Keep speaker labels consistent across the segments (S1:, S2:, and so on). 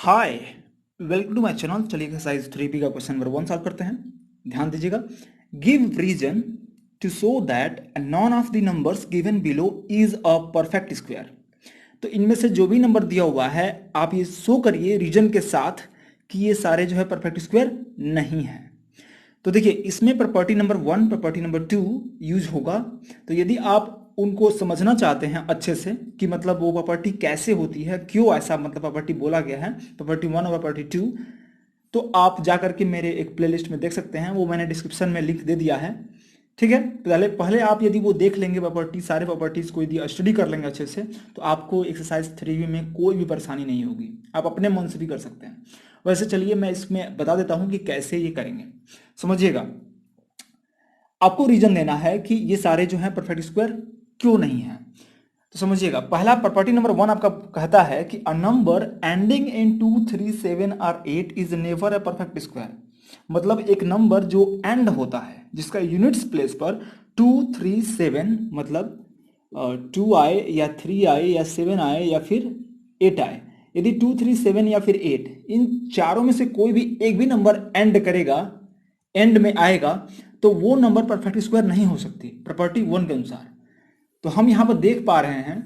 S1: Hi, welcome to my channel. चलिए exercise 3B का question number 1 solve करते हैं। ध्यान दीजिएगा। Give reason to show that none of the numbers given below is a perfect square. तो इनमें से जो भी नंबर दिया हुआ है आप ये शो करिए रीजन के साथ कि ये सारे जो है परफेक्ट स्क्वायर नहीं है। तो देखिए इसमें property number 1 property number 2 use होगा। तो यदि आप उनको समझना चाहते हैं अच्छे से कि मतलब वो प्रॉपर्टी कैसे होती है, क्यों ऐसा मतलब प्रॉपर्टी बोला गया है, प्रॉपर्टी 1 और प्रॉपर्टी 2, तो आप जा करके मेरे एक प्लेलिस्ट में देख सकते हैं। वो मैंने डिस्क्रिप्शन में लिंक दे दिया है। ठीक है, तो पहले पहले आप यदि वो देख लेंगे प्रॉपर्टी, सारे प्रॉपर्टीज को यदि स्टडी कर लेंगे अच्छे से, तो आपको एक्सरसाइज 3B में कोई भी परेशानी नहीं होगी। आप अपने मन से भी कर सकते हैं। वैसे चलिए मैं इसमें बता देता हूं कि कैसे ये करेंगे। समझिएगा, आपको रीजन देना है कि ये सारे जो हैं परफेक्ट स्क्वायर क्यों नहीं है। तो समझिएगा, पहला प्रॉपर्टी नंबर 1 आपका कहता है कि अ नंबर एंडिंग इन 2, 3, 7 और 8 is never a perfect square. मतलब एक नंबर जो एंड होता है, जिसका यूनिट्स प्लेस पर 2, 3, 7 मतलब 2 आए या 3 आए या 7 आए या फिर 8 आए। यदि 2, 3, 7 या फिर 8 इन चारों में से कोई भी एक भी नंबर एंड करेगा, एंड में आएगा, तो वो नंबर परफेक्ट स्क्वायर नहीं हो सकती प्रॉपर्टी 1 के अनुसार। तो हम यहां पर देख पा रहे हैं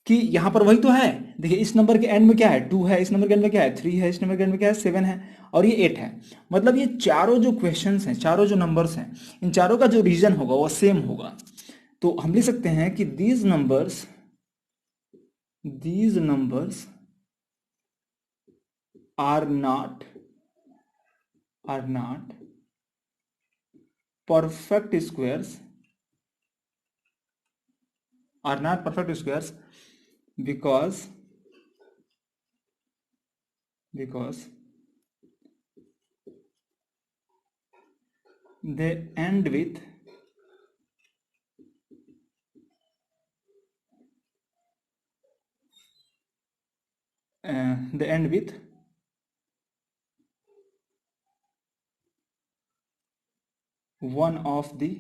S1: कि यहां पर वही तो है। देखिए इस नंबर के एंड में क्या है, 2 है, इस नंबर के एंड में क्या है, 3 है, इस नंबर के एंड में क्या है, 7 है, और ये 8 है। मतलब ये चारों जो क्वेश्चंस हैं, चारों जो नंबर्स हैं, इन चारों का जो रीजन होगा वो सेम होगा। तो हम लिख सकते हैं कि these numbers are not perfect squares, because they end with one of the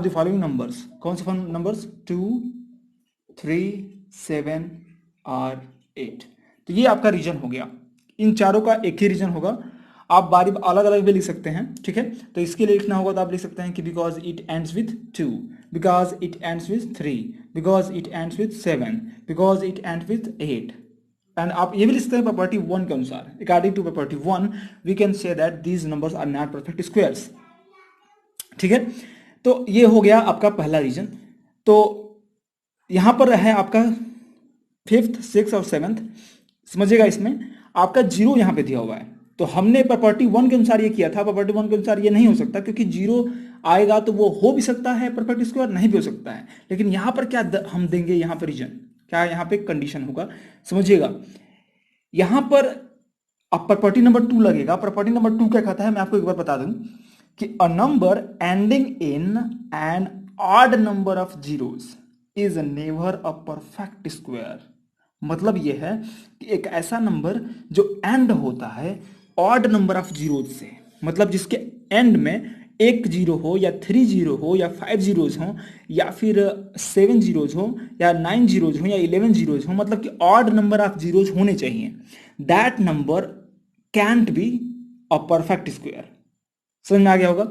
S1: following numbers. कौन से नंबर्स, 2, 3, 7 और 8। तो ये आपका रीजन हो गया। इन चारों का एक ही रीजन होगा। आप बारी अलग अलग भी लिख सकते हैं, ठीक है। तो इसके लिए लिखना होगा तो आप लिख सकते हैं कि because it ends with 2, because it ends with 3, because it ends with 7, because it ends with 8। And आप ये भी लिख सकते हैं प्रॉपर्टी 1 के अनुसार। According to property 1 we can say that these numbers are not perfect squares. ठीक है, तो ये हो गया आपका पहला रीजन। तो यहां पर है आपका 5th, 6th और 7th। समझिएगा, इसमें आपका 0 यहां पे दिया हुआ है। तो हमने प्रॉपर्टी 1 के अनुसार ये किया था। प्रॉपर्टी 1 के अनुसार ये नहीं हो सकता, क्योंकि 0 आएगा तो वो हो भी सकता है परफेक्ट स्क्वायर, नहीं भी हो सकता है। लेकिन यहां पर क्या हम देंगे, यहां पर रीजन क्या, यहां पे कंडीशन होगा। समझिएगा, यहां पर अब प्रॉपर्टी नंबर 2 लगेगा। प्रॉपर्टी नंबर 2 क्या कहता है, मैं आपको एक बार बता दूं कि a number ending in an odd number of zeros is never a perfect square. मतलब यह है कि एक ऐसा नंबर जो एंड होता है ऑड नंबर ऑफ जीरोज से, मतलब जिसके एंड में एक जीरो हो या 3 जीरो हो या 5 जीरोज हो या फिर 7 जीरोज हो या 9 जीरोज हो या 11 जीरोज हो, मतलब कि ऑड नंबर ऑफ जीरोज होने चाहिए। That number cantt be a perfect square. समझ में आ गया होगा।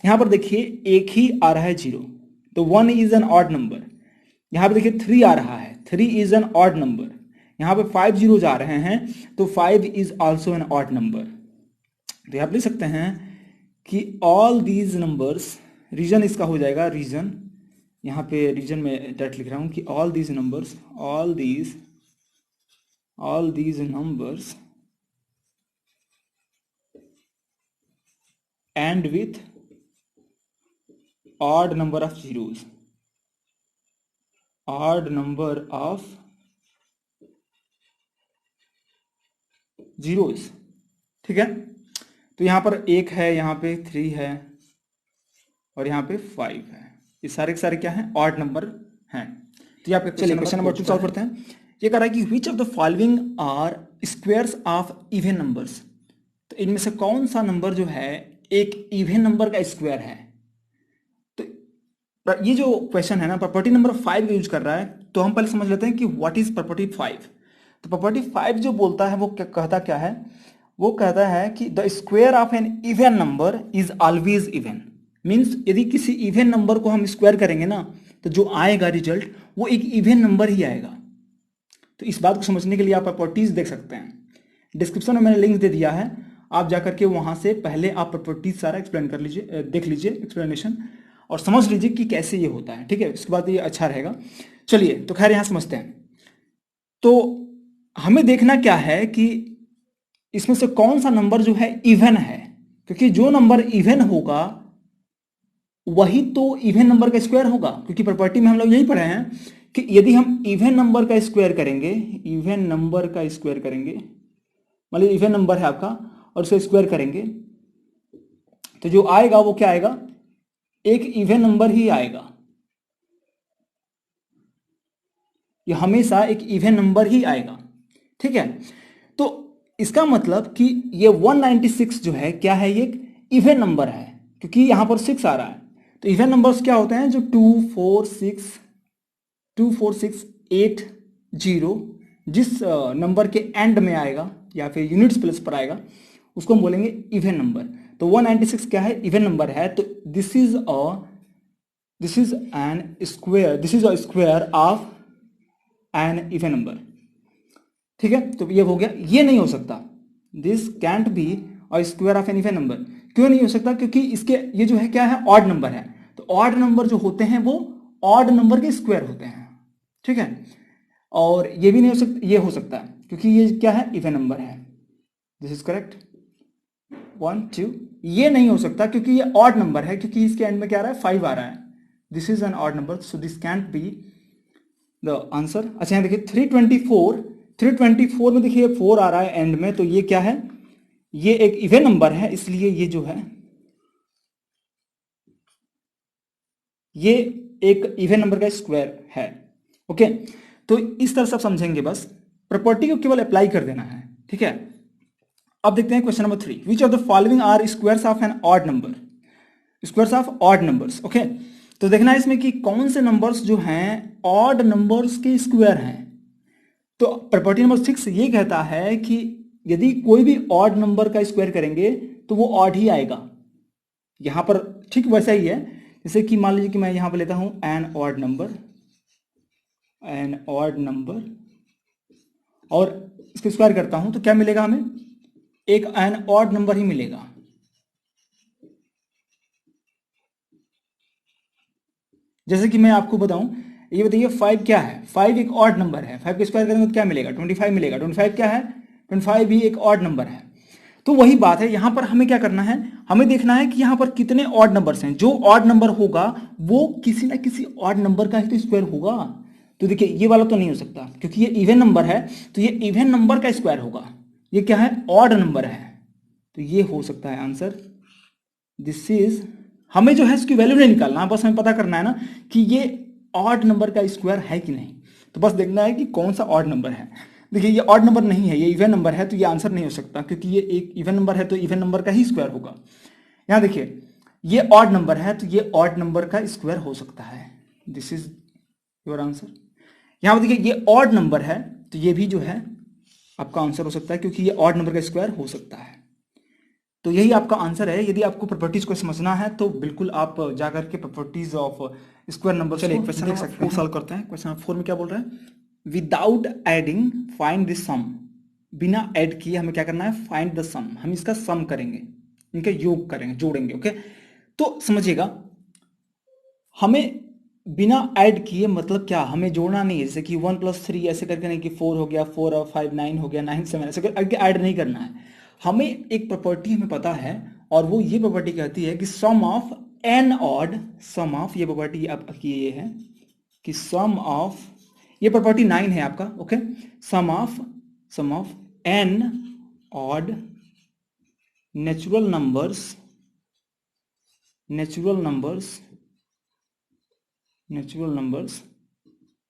S1: यहां पर देखिए एक ही आ रहा है 0, तो 1 इज एन ऑड नंबर। यहां पर देखिए 3 आ रहा है, 3 इज एन ऑड नंबर। यहां पे 5 जीरोज आ रहे हैं, तो 5 is also an odd number. तो आप लिख सकते हैं कि ऑल दीज नंबर्स, रीजन इसका हो जाएगा रीजन, यहां पे रीजन में डायरेक्ट लिख रहा हूं कि all these numbers and with odd number of zeros। ठीक है, तो यहां पर 1 है, यहां पे 3 है और यहां पे 5 है। ये सारे के सारे क्या हैं, ऑड नंबर हैं। तो ये आपका क्वेश्चन नंबर 2 सॉल्व करते हैं। ये कह रहा है कि which of the following are squares of even numbers. तो इनमें से कौन सा नंबर जो है एक इवन नंबर का स्क्वायर है। तो ये जो क्वेश्चन है ना प्रॉपर्टी नंबर 5 का यूज कर रहा है, तो हम पहले समझ लेते हैं कि व्हाट इज प्रॉपर्टी 5। तो प्रॉपर्टी 5 जो बोलता है वो कहता क्या है, वो कहता है कि the square of an even number is always even. Means यदि किसी इवन नंबर को हम स्क्वायर करेंगे ना, तो जो आएगा रिजल्ट वो एक इवन नंबर ही आएगा। तो इस बात को समझने के लिए आप प्रॉपर्टीज देख सकते हैं, डिस्क्रिप्शन में मैंने लिंक दे दिया है, आप जाकर के वहां से पहले आप प्रॉपर्टीज सारा एक्सप्लेन कर लीजिए, देख लीजिए एक्सप्लेनेशन और समझ लीजिए कि कैसे ये होता है। ठीक है, उसके बाद ये अच्छा रहेगा। चलिए तो खैर यहां समझते हैं। तो हमें देखना क्या है कि इसमें से कौन सा नंबर जो है इवन है, क्योंकि जो नंबर इवन होगा वही तो इवन नंबर का स्क्वायर होगा। क्योंकि प्रॉपर्टी में हम लोग यही पढ़े हैं कि यदि हम इवन नंबर का स्क्वायर करेंगे, इवन नंबर का स्क्वायर करेंगे, मान लीजिए इवन नंबर है आपका और उसे स्क्वायर करेंगे, तो जो आएगा वो क्या आएगा, एक इवन नंबर ही आएगा। ये हमेशा एक इवन नंबर ही आएगा। ठीक है, तो इसका मतलब कि ये 196 जो है क्या है, ये एक इवन नंबर है क्योंकि यहां पर 6 आ रहा है। तो इवन नंबर्स क्या होते हैं, जो 2 4 6 8 0 जिस नंबर के एंड में आएगा या फिर यूनिट्स प्लेस पर आएगा उसको हम बोलेंगे इवन नंबर। तो 196 क्या है, इवन नंबर है। तो this is an square, this is a square of an even number. ठीक है, तो ये हो गया। ये नहीं हो सकता, this can't be a square of an even number. क्यों नहीं हो सकता, क्योंकि इसके ये जो है क्या है, ऑड नंबर है। तो ऑड नंबर जो होते हैं वो ऑड नंबर के स्क्वायर होते हैं। ठीक है, और ये भी नहीं हो सकता, ये हो सकता है क्योंकि ये क्या है, इवन नंबर है। This is correct 1 2। ये नहीं हो सकता क्योंकि ये ऑड नंबर है, क्योंकि इसके एंड में क्या आ रहा है, 5 आ रहा है। This is N odd number, so this can't be the answer. अच्छा यहाँ देखिए 324 में देखिए 4 आ रहा है एंड में, तो ये क्या है, ये एक इवन नंबर है, इसलिए ये जो है ये एक इवन नंबर का स्क्वायर है। ओके, तो इस तरह से आप समझेंगे, बस प्रॉपर्टी को केवल अप्लाई कर देना है। ठीक है, अब देखते हैं question number 3। Which of the following are squares of an odd number, squares of odd numbers. Okay, तो देखना है इसमें कि कौन से नंबर्स जो हैं ऑड नंबर्स के स्क्वायर हैं। तो प्रॉपर्टी नंबर 6 ये कहता है कि यदि कोई भी ऑड नंबर का स्क्वायर करेंगे तो वो ऑड ही आएगा। यहां पर ठीक वैसा ही है, जैसे कि मान लीजिए कि मैं यहां पर लेता हूं an odd number, an odd number, और इसको स्क्वायर करता हूं तो क्या मिलेगा हमें, एक एन ऑड नंबर ही मिलेगा। जैसे कि मैं आपको बताऊं, ये बताइए 5 क्या है, 5 एक ऑड नंबर है, 5 का स्क्वायर करेंगे तो क्या मिलेगा, 25 मिलेगा। 25 क्या है, 25 भी एक ऑड नंबर है। तो वही बात है, यहां पर हमें क्या करना है, हमें देखना है कि यहां पर कितने ऑड नंबर्स हैं। जो ऑड नंबर होगा वो किसी ना किसी ऑड नंबर का ही तो स्क्वायर होगा। तो देखिए ये वाला तो नहीं हो सकता क्योंकि ये इवन नंबर है, तो ये इवन नंबर का स्क्वायर होगा। ये क्या है, ऑड नंबर है, तो ये हो सकता है आंसर। दिस इज, हमें जो है इसकी वैल्यू नहीं निकालना, बस हमें पता करना है ना कि ये ऑड नंबर का स्क्वायर है कि नहीं। तो बस देखना है कि कौन सा ऑड नंबर है। देखिए ये ऑड नंबर नहीं है, ये इवन नंबर है, तो ये आंसर नहीं हो सकता क्योंकि ये एक इवन नंबर है तो इवन नंबर का ही स्क्वायर होगा। यहाँ देखिए ये ऑड नंबर है तो ये ऑड नंबर का स्क्वायर हो सकता है। This is your answer. यहाँ पर देखिए ये ऑड नंबर है तो ये भी जो है आपका आंसर हो सकता है क्योंकि ये ऑड नंबर का स्क्वायर हो सकता है। तो यही आपका आंसर है। यदि आपको प्रॉपर्टीज को समझना है तो बिल्कुल आप जाकर के प्रॉपर्टीज ऑफ स्क्वायर नंबर चलिए क्वेश्चन देख सकते हैं, सॉल्व करते हैं। क्वेश्चन नंबर 4 में क्या बोल रहा है, विदाउट एडिंग फाइंड द सम। बिना ऐड किए हमें क्या करना है, फाइंड द सम। हम इसका सम करेंगे, इनका योग करेंगे, जोड़ेंगे। ओके, तो समझिएगा, हमें बिना ऐड किए मतलब क्या, हमें जोड़ना नहीं है। जैसे कि 1 + 3 ऐसे करके नहीं कि 4 हो गया, 4 और 5 9 हो गया, 9 7 ऐसे करके ऐड नहीं करना है। हमें एक प्रॉपर्टी हमें पता है और वो ये प्रॉपर्टी कहती है कि sum of an odd, sum of, ये प्रॉपर्टी आपकी ये है कि सम ऑफ, ये प्रॉपर्टी 9 है आपका। Okay, sum of an odd natural numbers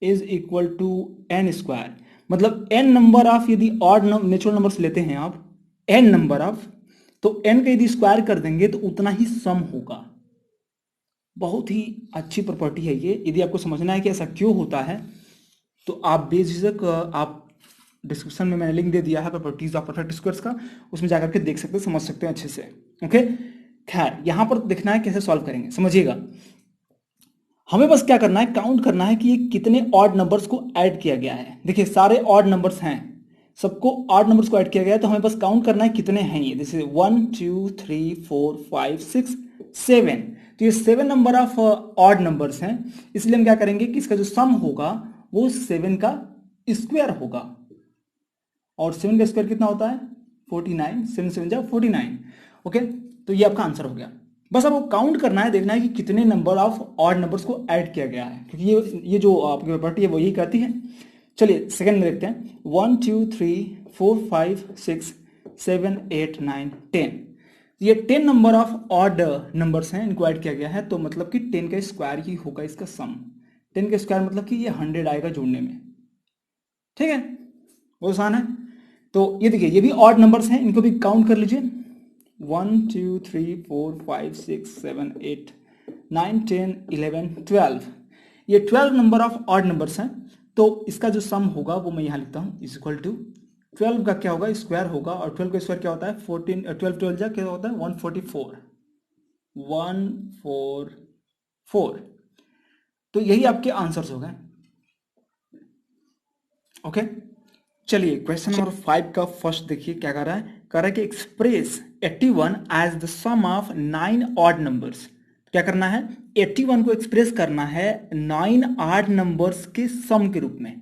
S1: is equal to an square. मतलब एन नंबर ऑफ, यदि ऑड नेचुरल नंबर्स लेते हैं आप, एन नंबर ऑफ तो n का यदि स्क्वायर कर देंगे तो उतना ही सम होगा। बहुत ही अच्छी प्रॉपर्टी है ये। यदि आपको समझना है कि ऐसा क्यों होता है तो आप बेझिझक आप डिस्क्रिप्शन में मैंने लिंक दे दिया है प्रॉपर्टीज ऑफ परफेक्ट स्क्वायर्स का, उसमें जाकर के देख सकते हैं, समझ सकते हैं अच्छे से। ओके, खैर यहां पर देखना है कैसे सॉल्व करेंगे, समझिएगा। हमें बस क्या करना है, काउंट करना है कि ये कितने ऑड नंबर्स को ऐड किया गया है। देखिए सारे ऑड नंबर्स हैं, सबको ऑड नंबर्स को ऐड किया गया है, तो हमें बस काउंट करना है कितने हैं ये। जैसे 1 2 3 4 5 6 7, तो ये 7 नंबर ऑफ ऑड नंबर्स हैं, इसलिए हम क्या करेंगे कि इसका जो सम होगा वो 7 का स्क्वायर होगा। और 7 का स्क्वायर कितना होता है 49, 7 7 जा 49। ओके, तो ये आपका आंसर हो गया। बस आपको काउंट करना है, देखना है कि कितने नंबर ऑफ ऑड नंबर्स को ऐड किया गया है, क्योंकि ये जो आपकी प्रॉपर्टी है वो यही करती है। चलिए सेकंड में देखते हैं। 1 2 3 4 5 6 7 8 9 10, ये 10 नंबर ऑफ ऑड नंबर्स हैं, इनको ऐड किया गया है, तो मतलब कि 10 का स्क्वायर ही होगा इसका सम। 10 का स्क्वायर मतलब कि ये 100 आएगा जोड़ने में। ठीक है, वो आसान है। तो ये देखिए ये भी ऑड नंबर्स हैं, इनको भी काउंट कर लीजिए। 1 2 3 4 5 6 7 8 9 10 11 12, ये 12 नंबर ऑफ ऑड नंबर्स हैं। तो इसका जो सम होगा वो मैं यहाँ लिखता हूँ, इज इक्वल टू 12 का क्या होगा स्क्वायर होगा, और 12 का स्क्वायर क्या होता है 14, 12 12 जा क्या होता है 144, 144। तो यही आपके आंसर्स हो गए। ओके, चलिए क्वेश्चन नंबर 5 का फर्स्ट देखिए क्या कर रहा है, कि express 81 as the sum of 9 odd numbers. क्या करना है, 81 को एक्सप्रेस करना है 9 ऑड नंबर्स के सम के रूप में।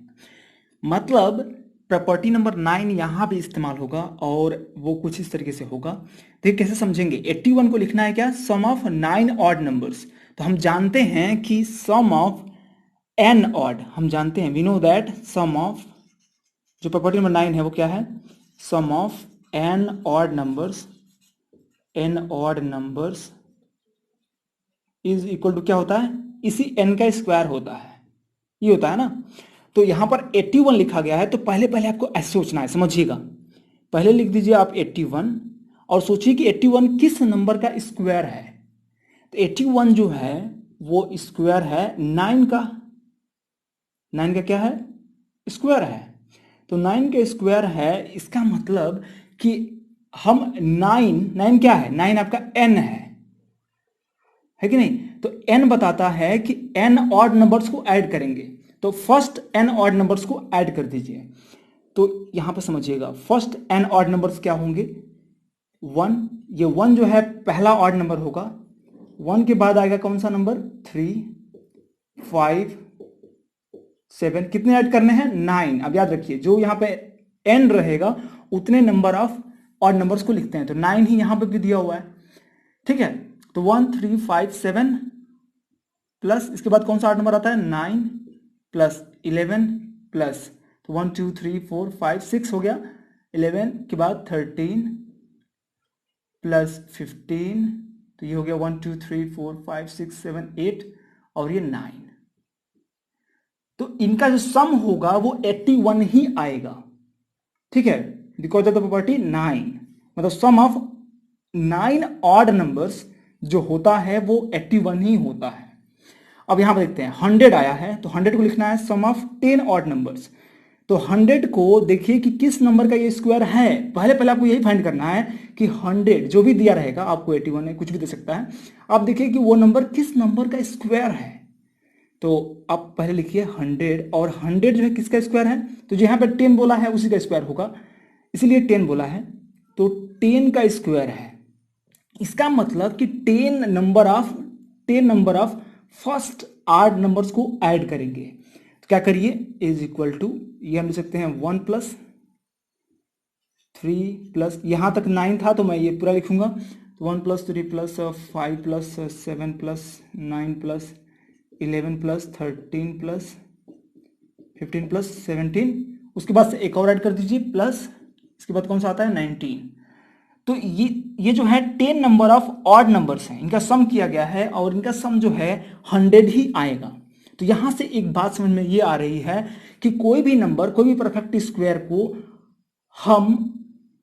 S1: मतलब प्रॉपर्टी नंबर 9 यहां भी इस्तेमाल होगा और वो कुछ इस तरीके से होगा। देखिए कैसे समझेंगे, 81 को लिखना है क्या, सम ऑफ 9 ऑड नंबर्स। तो हम जानते हैं कि सम ऑफ n ऑड, हम जानते हैं, we know that sum of, जो प्रॉपर्टी नंबर 9 है वो क्या है, sum of n odd numbers, n odd numbers is equal to क्या होता है, इसी n का स्क्वायर होता है, ये होता है ना। तो यहां पर 81 लिखा गया है, तो पहले पहले आपको ऐसे सोचना है, समझिएगा। पहले लिख दीजिए आप 81 और सोचिए कि 81 किस नंबर का स्क्वायर है। तो 81 जो है वो स्क्वायर है 9 का, 9 का क्या है स्क्वायर है। तो 9 का स्क्वायर है, इसका मतलब कि हम 9 क्या है, 9 आपका n है कि नहीं। तो n बताता है कि n ऑड नंबर्स को ऐड करेंगे, तो फर्स्ट n ऑड नंबर्स को ऐड कर दीजिए। तो यहां पे समझिएगा फर्स्ट n ऑड नंबर्स क्या होंगे, 1, ये 1 जो है पहला ऑड नंबर होगा। 1 के बाद आएगा कौन सा नंबर 3 5 7, कितने ऐड करने हैं 9। अब याद रखिए जो यहाँ पे n रहेगा उतने नंबर ऑफ ऑड नंबर्स को लिखते हैं, तो 9 ही यहां पे भी दिया हुआ है। ठीक है, तो 1 3 5 7 प्लस इसके बाद कौन सा ऑड नंबर आता है 9 प्लस 11 प्लस, तो 1 2 3 4 5 6 हो गया, 11 के बाद 13 प्लस 15, तो ये हो गया 1 2 3 4 5 6 7 8 और ये 9। तो इनका जो सम होगा वो 81 ही आएगा। ठीक है, बिकॉज ऑफ द प्रॉपर्टी 9, मतलब सम ऑफ 9 ऑड नंबर्स जो होता है वो 81 ही होता है। अब यहां पर देखते हैं 100 आया है, तो 100 को लिखना है सम ऑफ 10 ऑड नंबर्स। तो 100 को देखिए कि किस नंबर का ये स्क्वायर है, पहले पहले आपको यही फाइंड करना है कि 100 जो भी दिया रहेगा, आपको 81 है कुछ भी दे सकता है, आप देखिए कि वो नंबर किस नंबर का स्क्वायर है। तो आप पहले लिखिए 100, और 100 जो है किसका स्क्वायर है, तो जो यहाँ पे 10 बोला है उसी का स्क्वायर होगा, इसीलिए 10 बोला है, तो 10 का स्क्वायर है। इसका मतलब कि 10 number of first odd numbers को ऐड करेंगे। तो क्या करिए, इज इक्वल टू, ये हम लिख सकते हैं 1 प्लस 3 प्लस, यहां तक 9 था तो मैं ये पूरा लिखूंगा, तो 1 plus 3 plus 5 plus 7 plus 9 plus 11 plus 13 plus 15 plus 17, उसके बाद से एक और ऐड कर दीजिए प्लस, इसके बाद कौन सा आता है 19। तो ये जो है 10 नंबर ऑफ ऑड नंबर्स हैं, इनका सम किया गया है और इनका सम जो है 100 ही आएगा। तो यहां से एक बात समझ में ये आ रही है कि कोई भी नंबर, कोई भी परफेक्ट स्क्वायर को हम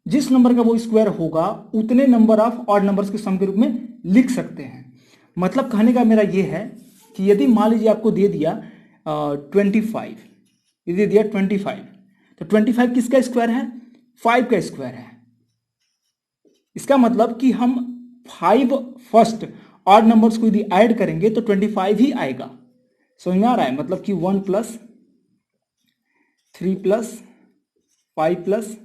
S1: जिस नंबर का वो स्क्वायर होगा उतने नंबर ऑफ ऑड नंबर्स के सम के रूप में लिख सकते हैं। मतलब कहने का मेरा ये है कि यदि मान लीजिए आपको दे दिया 25, यदि दिया 25, तो 25 किसका स्क्वायर है? 5 का स्क्वायर है। इसका मतलब कि हम 5 फर्स्ट ऑड नंबर्स को यदि ऐड करेंगे तो 25 ही आएगा। समझ में आ रहा है? मतलब कि 1 + 3 + 5 +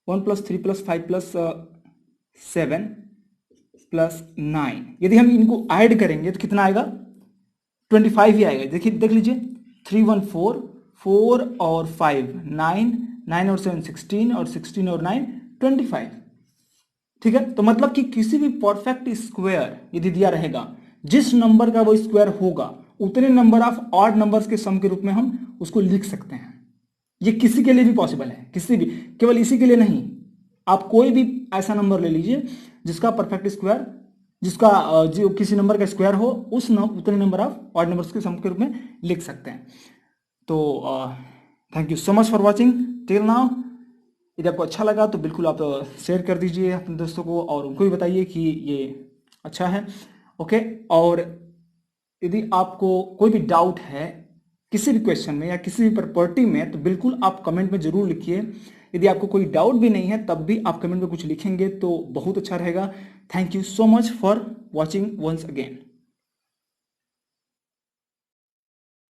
S1: 1 + 3 + 5 + 7 + 9, यदि हम इनको ऐड करेंगे तो कितना आएगा? 25 ही आएगा। देखिए, देख लीजिए, 3 1 4, 4 और 5 9, 9 और 7 16, और 16 और 9 25। ठीक है, तो मतलब कि किसी भी परफेक्ट स्क्वायर यदि दिया रहेगा, जिस नंबर का वो स्क्वायर होगा उतने नंबर ऑफ ऑड नंबर्स के सम के रूप में हम उसको लिख सकते हैं। ये किसी के लिए भी पॉसिबल है, किसी भी, केवल इसी के लिए नहीं। आप कोई भी ऐसा नंबर ले लीजिए जिसका परफेक्ट स्क्वायर, जिसका जो किसी नंबर का स्क्वायर हो, उतने नंबर ऑफ ऑड नंबर्स के सम के रूप में लिख सकते हैं। तो thank you so much for watching till now. यदि आपको अच्छा लगा तो बिल्कुल आप शेयर कर दीजिए अपने दोस्तों को, और उनको भी बताइए कि ये अच्छा है। ओके, और यदि आपको कोई भी डाउट है किसी भी क्वेश्चन में या किसी भी प्रॉपर्टी में, तो बिल्कुल आप कमेंट में जरूर लिखिए। यदि आपको कोई डाउट भी नहीं है तब भी आप कमेंट में कुछ लिखेंगे तो बहुत अच्छा रहेगा। Thank you so much for watching once again.